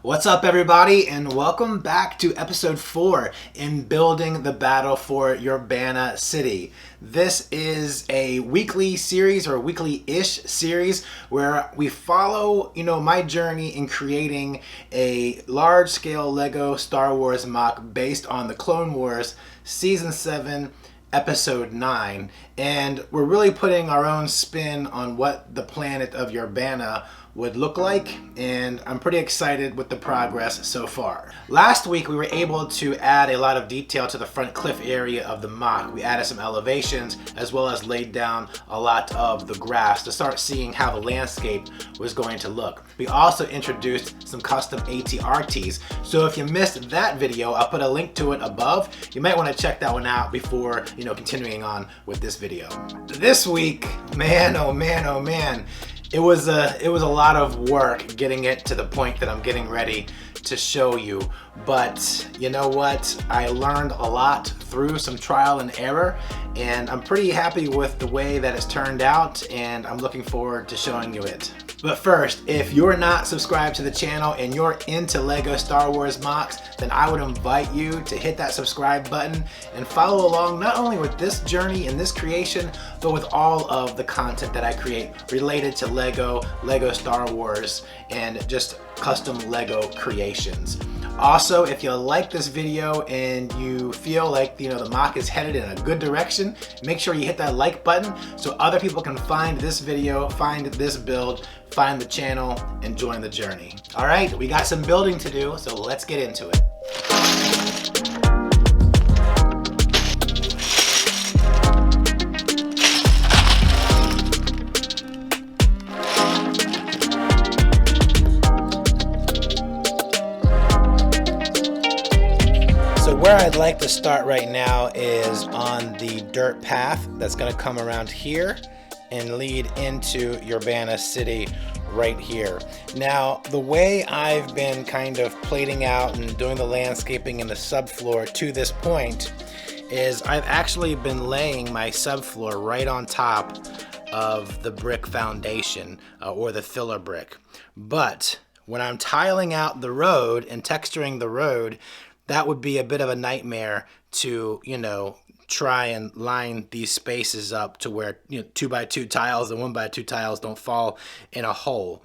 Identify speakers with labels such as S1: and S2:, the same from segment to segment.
S1: What's up, everybody, and welcome back to episode 4 in building the battle for Yerbana City. This is a weekly series or weekly-ish series where we follow, my journey in creating a large-scale LEGO Star Wars MOC based on the Clone Wars Season 7 Episode 9. And we're really putting our own spin on what the planet of Yerbana would look like, and I'm pretty excited with the progress so far. Last week we were able to add a lot of detail to the front cliff area of the MOC. We added some elevations as well as laid down a lot of the grass to start seeing how the landscape was going to look. We also introduced some custom ATRTs, so if you missed that video, I'll put a link to it above. You might want to check that one out before continuing on with this video. This week, man, oh man, oh man, it was a lot of work getting it to the point that I'm getting ready to show you. But you know what? I learned a lot through some trial and error, and I'm pretty happy with the way that it's turned out, and I'm looking forward to showing you it. But first, if you're not subscribed to the channel and you're into LEGO Star Wars MOCs, then I would invite you to hit that subscribe button and follow along not only with this journey and this creation, but with all of the content that I create related to LEGO Star Wars, and just custom LEGO creations. Also, if you like this video and you feel like the MOC is headed in a good direction, make sure you hit that like button so other people can find this video, find this build, find the channel, and join the journey. All right, we got some building to do, so let's get into it. Where I'd like to start right now is on the dirt path that's going to come around here and lead into Yerbana City right here. Now, the way I've been kind of plating out and doing the landscaping in the subfloor to this point is I've actually been laying my subfloor right on top of the brick foundation or the filler brick. But when I'm tiling out the road and texturing the road, that would be a bit of a nightmare to, try and line these spaces up to where 2x2 tiles and 1x2 tiles don't fall in a hole.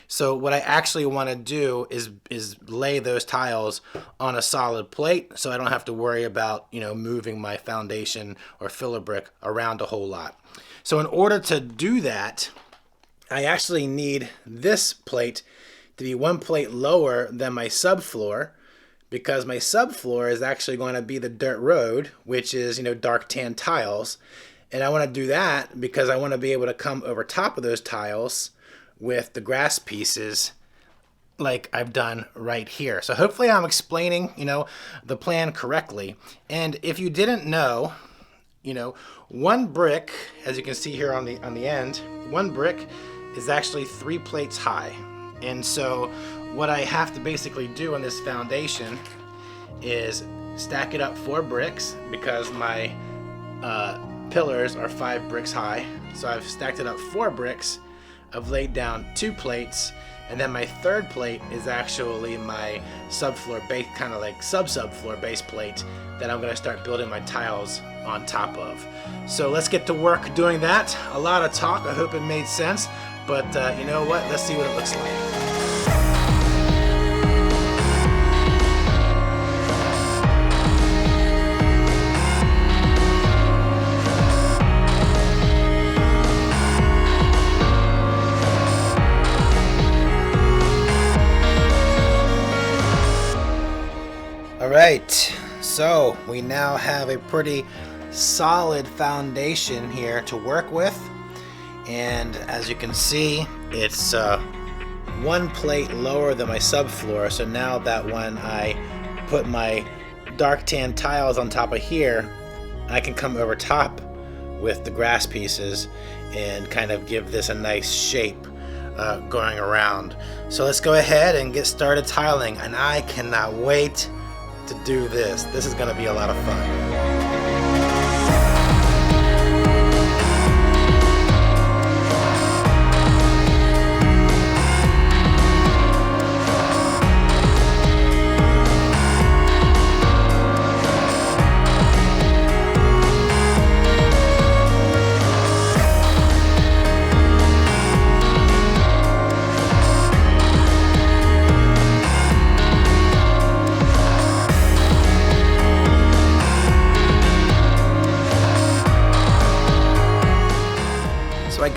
S1: So what I actually want to do is lay those tiles on a solid plate so I don't have to worry about, moving my foundation or filler brick around a whole lot. So in order to do that, I actually need this plate to be one plate lower than my subfloor, because my subfloor is actually going to be the dirt road, which is, dark tan tiles. And I want to do that because I want to be able to come over top of those tiles with the grass pieces like I've done right here. So hopefully I'm explaining, the plan correctly. And if you didn't know, one brick, as you can see here on the end, one brick is actually 3 plates high. And so what I have to basically do on this foundation is stack it up 4 bricks because my pillars are 5 bricks high. So I've stacked it up 4 bricks. I've laid down 2 plates, and then my third plate is actually my subfloor base, kind of like subfloor base plate that I'm going to start building my tiles on top of. So let's get to work doing that. A lot of talk. I hope it made sense. But you know what? Let's see what it looks like. All right, so we now have a pretty solid foundation here to work with. And as you can see, it's one plate lower than my subfloor. So now that when I put my dark tan tiles on top of here, I can come over top with the grass pieces and kind of give this a nice shape going around. So let's go ahead and get started tiling, and I cannot wait to do this. This is going to be a lot of fun.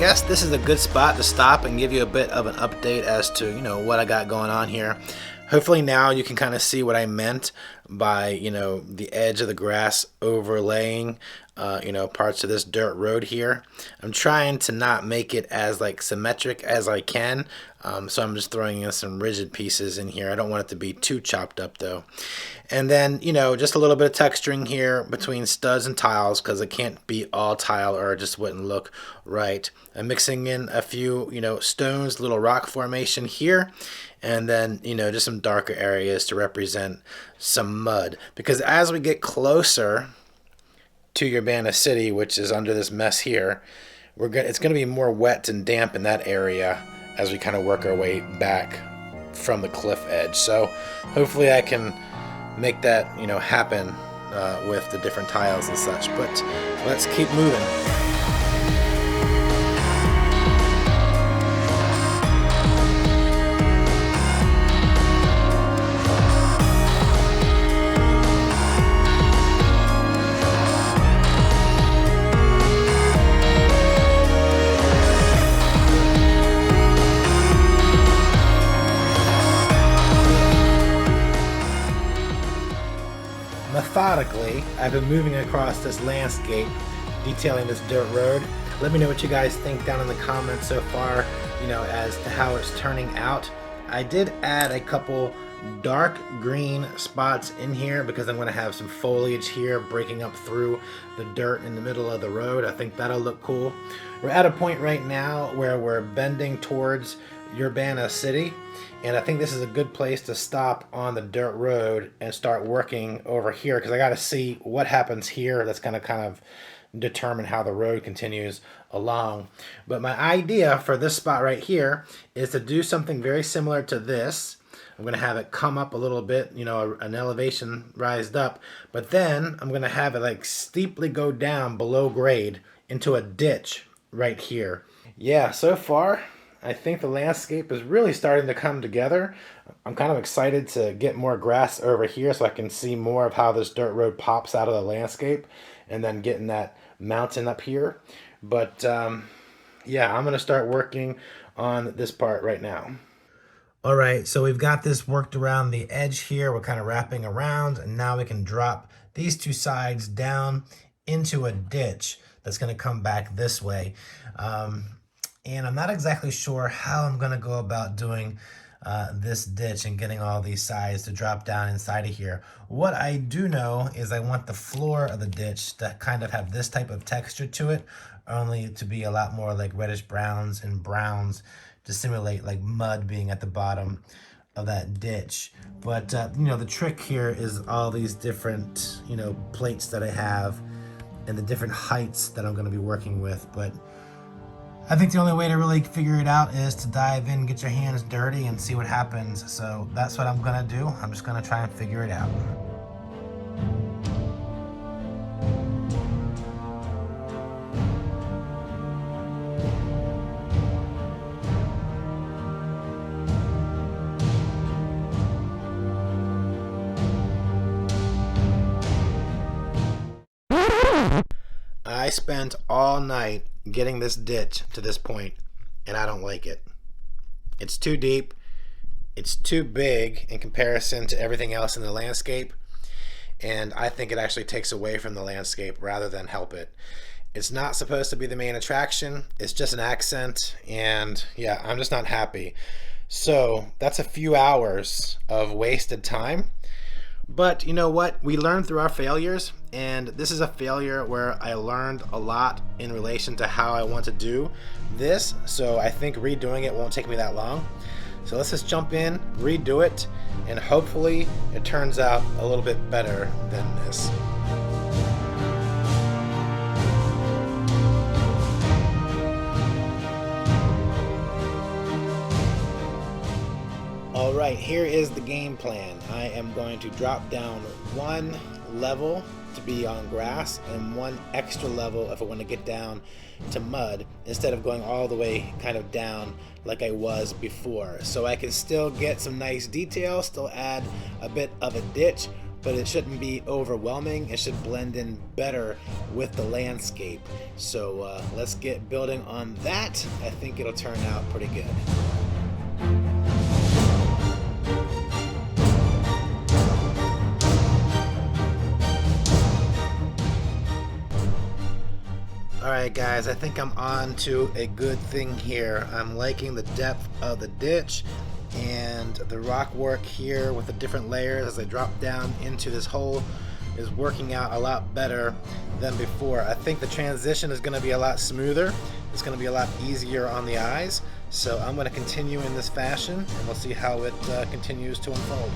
S1: guess this is a good spot to stop and give you a bit of an update as to, what I got going on here. Hopefully now you can kind of see what I meant by, the edge of the grass overlaying, parts of this dirt road here. I'm trying to not make it as symmetric as I can. So I'm just throwing in some rigid pieces in here. I don't want it to be too chopped up though. And then, just a little bit of texturing here between studs and tiles because it can't be all tile or it just wouldn't look right. I'm mixing in a few, stones, little rock formation here. And then, just some darker areas to represent some mud. Because as we get closer to Yerbana City, which is under this mess here, it's going to be more wet and damp in that area as we kind of work our way back from the cliff edge. So hopefully I can make that, happen with the different tiles and such. But let's keep moving. Methodically, I've been moving across this landscape, detailing this dirt road. Let me know what you guys think down in the comments so far, as to how it's turning out. I did add a couple dark green spots in here because I'm going to have some foliage here breaking up through the dirt in the middle of the road. I think that'll look cool. We're at a point right now where we're bending towards Yerbana City, and I think this is a good place to stop on the dirt road and start working over here because I got to see what happens here. That's going to kind of determine how the road continues along. But my idea for this spot right here is to do something very similar to this. I'm going to have it come up a little bit, an elevation rised up, but then I'm going to have it steeply go down below grade into a ditch right here. Yeah, so far I think the landscape is really starting to come together. I'm kind of excited to get more grass over here so I can see more of how this dirt road pops out of the landscape and then getting that mountain up here. But yeah, I'm going to start working on this part right now. All right, so we've got this worked around the edge here. We're kind of wrapping around, and now we can drop these two sides down into a ditch that's going to come back this way. And I'm not exactly sure how I'm going to go about doing this ditch and getting all these sides to drop down inside of here. What I do know is I want the floor of the ditch to kind of have this type of texture to it, only to be a lot more like reddish browns and browns to simulate like mud being at the bottom of that ditch. But the trick here is all these different plates that I have and the different heights that I'm going to be working with. But I think the only way to really figure it out is to dive in, get your hands dirty, and see what happens. So that's what I'm going to do. I'm just going to try and figure it out. I spent all night getting this ditch to this point, and I don't like it. It's too deep. It's too big in comparison to everything else in the landscape, and I think it actually takes away from the landscape rather than help it. It's not supposed to be the main attraction. It's just an accent, and yeah, I'm just not happy. So that's a few hours of wasted time. But you know what? We learn through our failures, and this is a failure where I learned a lot in relation to how I want to do this. So I think redoing it won't take me that long. So let's just jump in, redo it, and hopefully it turns out a little bit better than this. All right, here is the game plan. I am going to drop down one level to be on grass and one extra level if I want to get down to mud instead of going all the way kind of down like I was before. So I can still get some nice detail, still add a bit of a ditch but it shouldn't be overwhelming. It should blend in better with the landscape. So let's get building on that. I think it'll turn out pretty good. Alright guys, I think I'm on to a good thing here. I'm liking the depth of the ditch and the rock work here with the different layers as I drop down into this hole is working out a lot better than before. I think the transition is going to be a lot smoother. It's going to be a lot easier on the eyes. So I'm going to continue in this fashion and we'll see how it continues to unfold.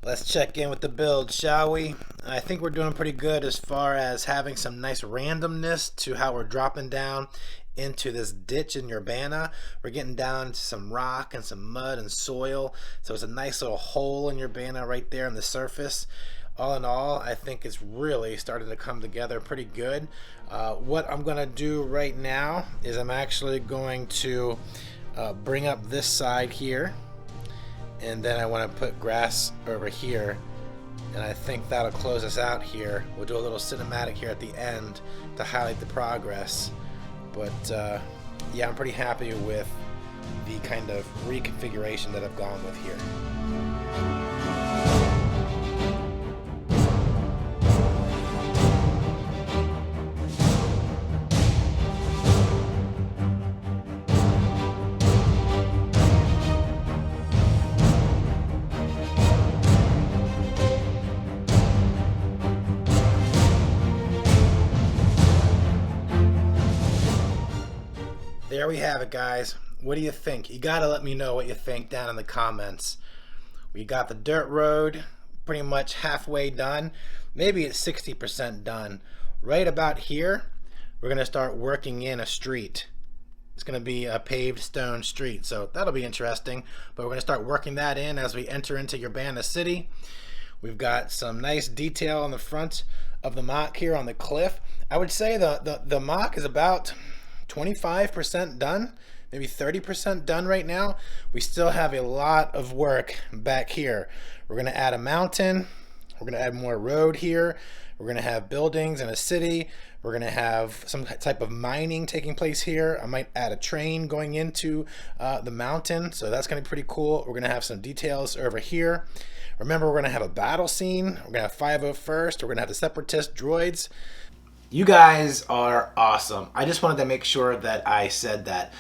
S1: Let's check in with the build, shall we? I think we're doing pretty good as far as having some nice randomness to how we're dropping down into this ditch in Yerbana. We're getting down into some rock and some mud and soil, so it's a nice little hole in Yerbana right there on the surface. All in all, I think it's really starting to come together pretty good. What I'm going to do right now is I'm actually going to bring up this side here. And then I want to put grass over here, and I think that'll close us out here. We'll do a little cinematic here at the end to highlight the progress. But yeah, I'm pretty happy with the kind of reconfiguration that I've gone with here. There we have it, guys. What do you think? You gotta let me know what you think down in the comments. We got the dirt road pretty much halfway done. Maybe it's 60% done. Right about here, we're gonna start working in a street. It's gonna be a paved stone street, so that'll be interesting. But we're gonna start working that in as we enter into Yerbana City. We've got some nice detail on the front of the MOC here on the cliff. I would say the MOC is about 25% done, maybe 30% done right now. We still have a lot of work back here. We're going to add a mountain. We're going to add more road here. We're going to have buildings and a city. We're going to have some type of mining taking place here. I might add a train going into the mountain, so that's going to be pretty cool. We're going to have some details over here. Remember, we're going to have a battle scene. We're going to have 501st. We're going to have the separatist droids. You guys are awesome. I just wanted to make sure that I said that.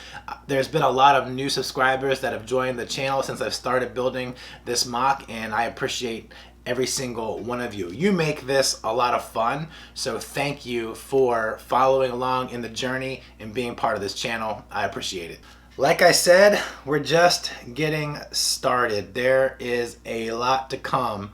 S1: There's been a lot of new subscribers that have joined the channel since I've started building this MOC, and I appreciate every single one of you. You make this a lot of fun, so thank you for following along in the journey and being part of this channel. I appreciate it. Like I said, we're just getting started. There is a lot to come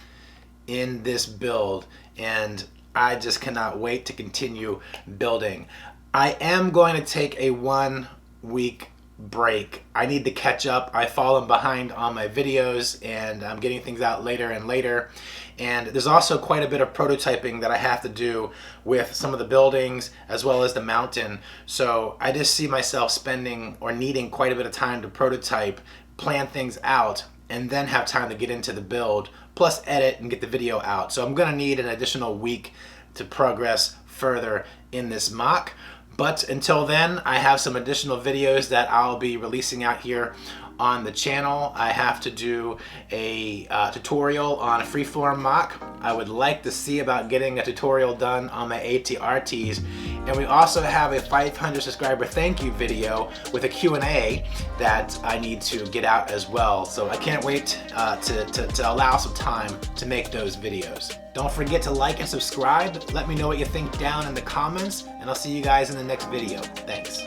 S1: in this build, and I just cannot wait to continue building. I am going to take a 1 week break. I need to catch up. I've fallen behind on my videos and I'm getting things out later and later. And there's also quite a bit of prototyping that I have to do with some of the buildings as well as the mountain. So I just see myself spending or needing quite a bit of time to prototype, plan things out, and then have time to get into the build, plus edit and get the video out. So I'm gonna need an additional week to progress further in this MOC. But until then, I have some additional videos that I'll be releasing out here on the channel. I have to do a tutorial on a freeform MOC. I would like to see about getting a tutorial done on my ATRTs. And we also have a 500 subscriber thank you video with a Q&A that I need to get out as well. So I can't wait to allow some time to make those videos. Don't forget to like and subscribe. Let me know what you think down in the comments, and I'll see you guys in the next video. Thanks.